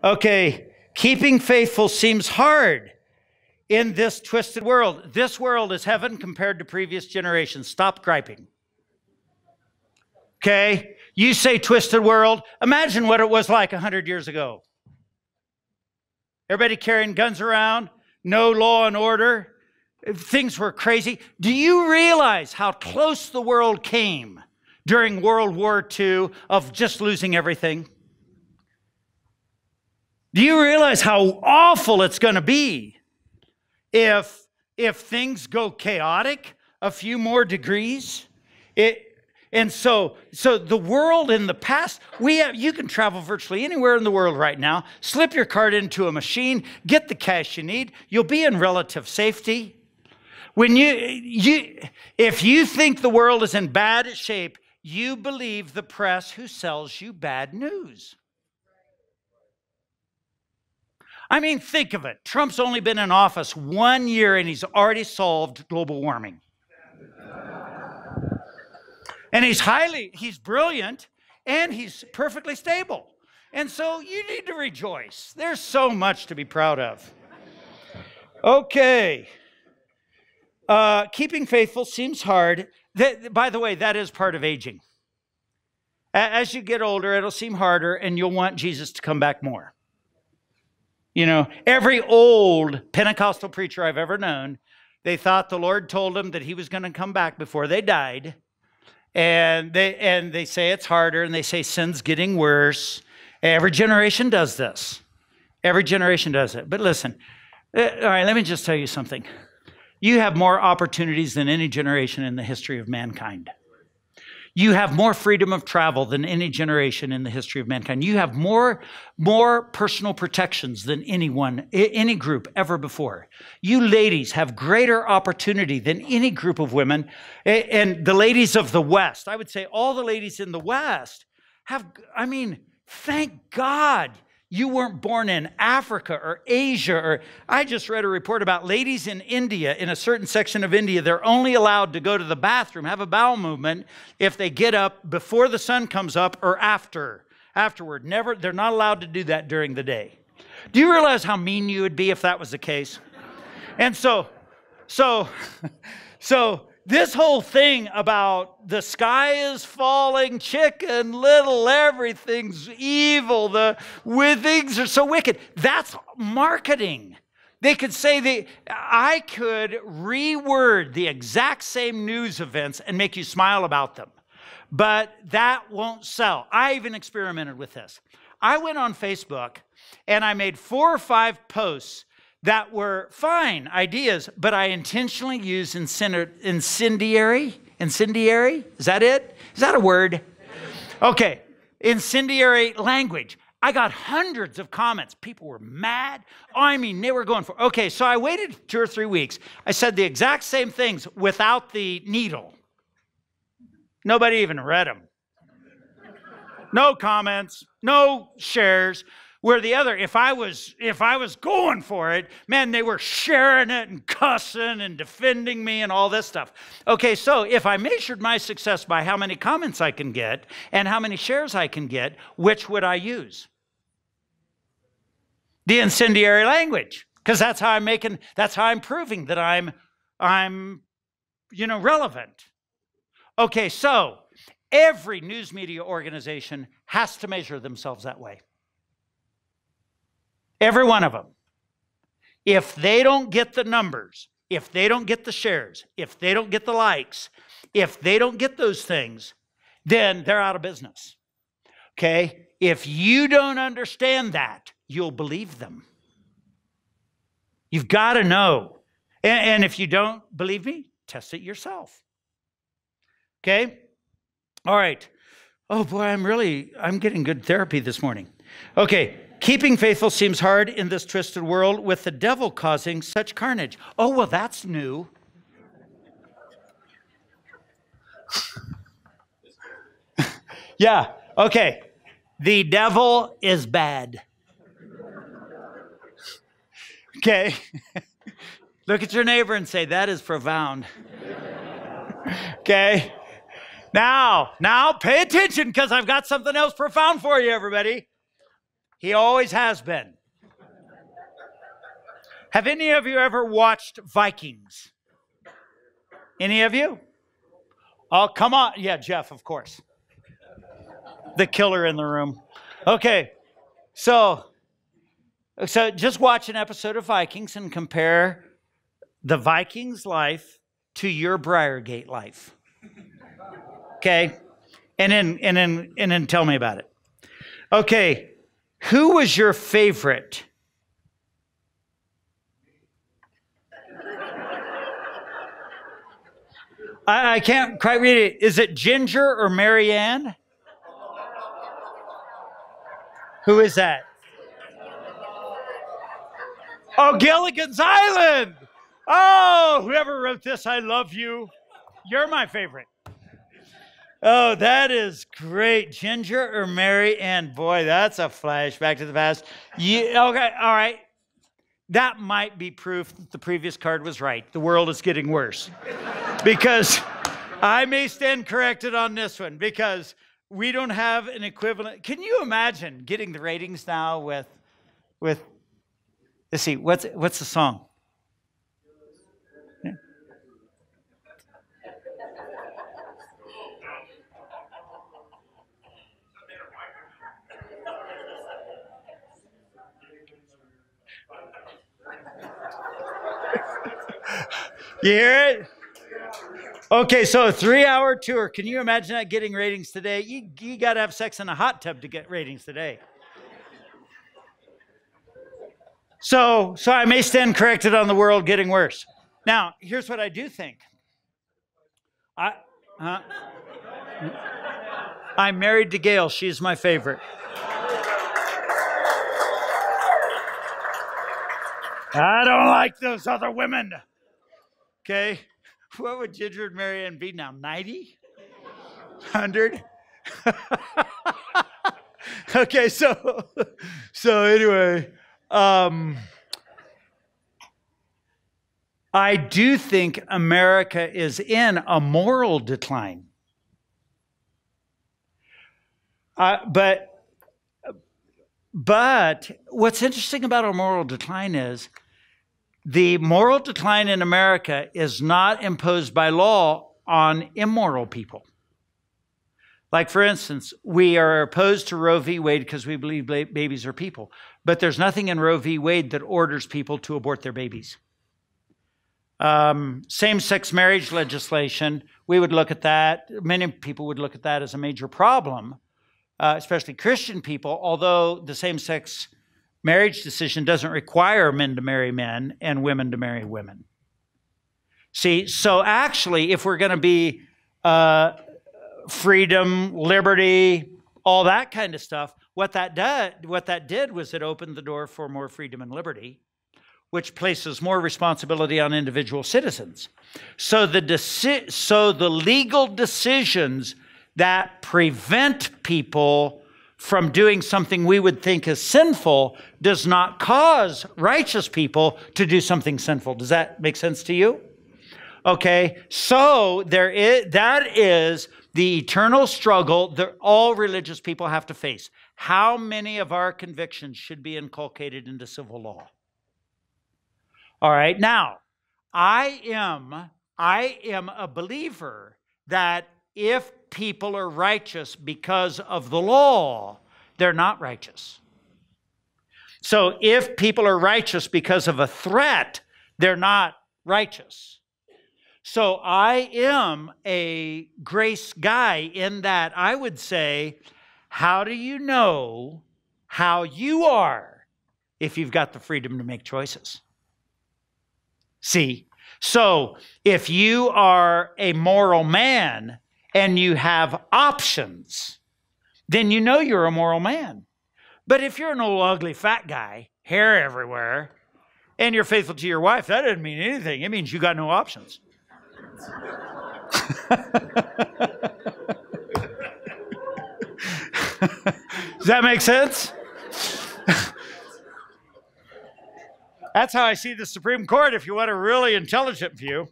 Okay, keeping faithful seems hard in this twisted world. This world is heaven compared to previous generations. Stop griping. Okay, you say twisted world. Imagine what it was like 100 years ago. Everybody carrying guns around, no law and order. Things were crazy. Do you realize how close the world came during World War II of just losing everything? Do you realize how awful it's going to be if things go chaotic a few more degrees? And so the world in the past, you can travel virtually anywhere in the world right now, slip your card into a machine, get the cash you need, you'll be in relative safety. When if you think the world is in bad shape, you believe the press who sells you bad news. I mean, think of it. Trump's only been in office 1 year and he's already solved global warming. And he's brilliant and he's perfectly stable. And so you need to rejoice. There's so much to be proud of. Okay. Keeping faithful seems hard. By the way, that is part of aging. As you get older, it'll seem harder and you'll want Jesus to come back more. You know, every old Pentecostal preacher I've ever known, they thought the Lord told them that he was going to come back before they died. And they say it's harder, and they say sin's getting worse. Every generation does this. Every generation does it. But listen, all right, let me just tell you something. You have more opportunities than any generation in the history of mankind. You have more freedom of travel than any generation in the history of mankind. You have more personal protections than any group ever before. You ladies have greater opportunity than any group of women. And the ladies of the West, I would say all the ladies in the West thank God you weren't born in Africa or Asia. I just read a report about ladies in India, in a certain section of India, they're only allowed to go to the bathroom, have a bowel movement, if they get up before the sun comes up or afterward. They're not allowed to do that during the day. Do you realize how mean you would be if that was the case? And so this whole thing about the sky is falling, Chicken Little, everything's evil, things are so wicked. That's marketing. They could say I could reword the exact same news events and make you smile about them. But that won't sell. I even experimented with this. I went on Facebook and I made 4 or 5 posts that were fine ideas, but I intentionally used incendiary. Incendiary? Is that it? Is that a word? Okay. Incendiary language. I got hundreds of comments. People were mad. They were going for. Okay, so I waited 2 or 3 weeks. I said the exact same things without the needle. Nobody even read them. No comments, no shares. Where the other, if I was going for it, man, they were sharing it and cussing and defending me and all this stuff. Okay, so if I measured my success by how many comments I can get and how many shares I can get, which would I use? The incendiary language, because that's how I'm proving that I'm relevant. Okay, so every news media organization has to measure themselves that way. Every one of them. If they don't get the numbers, if they don't get the shares, if they don't get the likes, if they don't get those things, then they're out of business. Okay? If you don't understand that, you'll believe them. You've got to know. And if you don't believe me, test it yourself. Okay? All right. Oh boy, I'm getting good therapy this morning. Okay. Keeping faithful seems hard in this twisted world with the devil causing such carnage. Oh, well, that's new. Yeah, okay. The devil is bad. Okay. Look at your neighbor and say, that is profound. Okay. Now pay attention because I've got something else profound for you, everybody. He always has been. Have any of you ever watched Vikings? Any of you? Oh, come on. Yeah, Jeff, of course. The killer in the room. Okay, so just watch an episode of Vikings and compare the Vikings' life to your Briargate life. Okay? And then tell me about it. Okay, who was your favorite? I can't quite read it. Is it Ginger or Mary Ann? Who is that? Oh, Gilligan's Island. Oh, whoever wrote this, I love you. You're my favorite. Oh, that is great. Ginger or Mary Ann? Boy, that's a flashback to the past. Okay, all right. That might be proof that the previous card was right. The world is getting worse. Because I may stand corrected on this one because we don't have an equivalent. Can you imagine getting the ratings now with let's see, what's the song? Yeah. You hear it? Okay, so a 3-hour tour. Can you imagine that getting ratings today? You got to have sex in a hot tub to get ratings today. So I may stand corrected on the world getting worse. Now, here's what I do think. I'm married to Gail. She's my favorite. I don't like those other women. Okay. What would Ginger and Mary Ann be now? 90? 100? Okay, so anyway, I do think America is in a moral decline. But what's interesting about a moral decline is the moral decline in America is not imposed by law on immoral people. Like, for instance, we are opposed to Roe v. Wade because we believe babies are people. But there's nothing in Roe v. Wade that orders people to abort their babies. Same-sex marriage legislation, we would look at that. Many people would look at that as a major problem, especially Christian people, although the same-sex marriage decision doesn't require men to marry men and women to marry women. See, so actually, if we're going to be freedom, liberty, all that kind of stuff, what that did was it opened the door for more freedom and liberty, which places more responsibility on individual citizens. So the legal decisions that prevent people from doing something we would think is sinful does not cause righteous people to do something sinful. Does that make sense to you? Okay, so that is the eternal struggle that all religious people have to face. How many of our convictions should be inculcated into civil law? All right, now, I am a believer that if people are righteous because of the law, they're not righteous. So if people are righteous because of a threat, they're not righteous. So I am a grace guy in that I would say, how do you know how you are if you've got the freedom to make choices? See, so if you are a moral man and you have options, then you know you're a moral man. But if you're an old ugly fat guy, hair everywhere, and you're faithful to your wife, that doesn't mean anything. It means you got no options. Does that make sense? That's how I see the Supreme Court if you want a really intelligent view.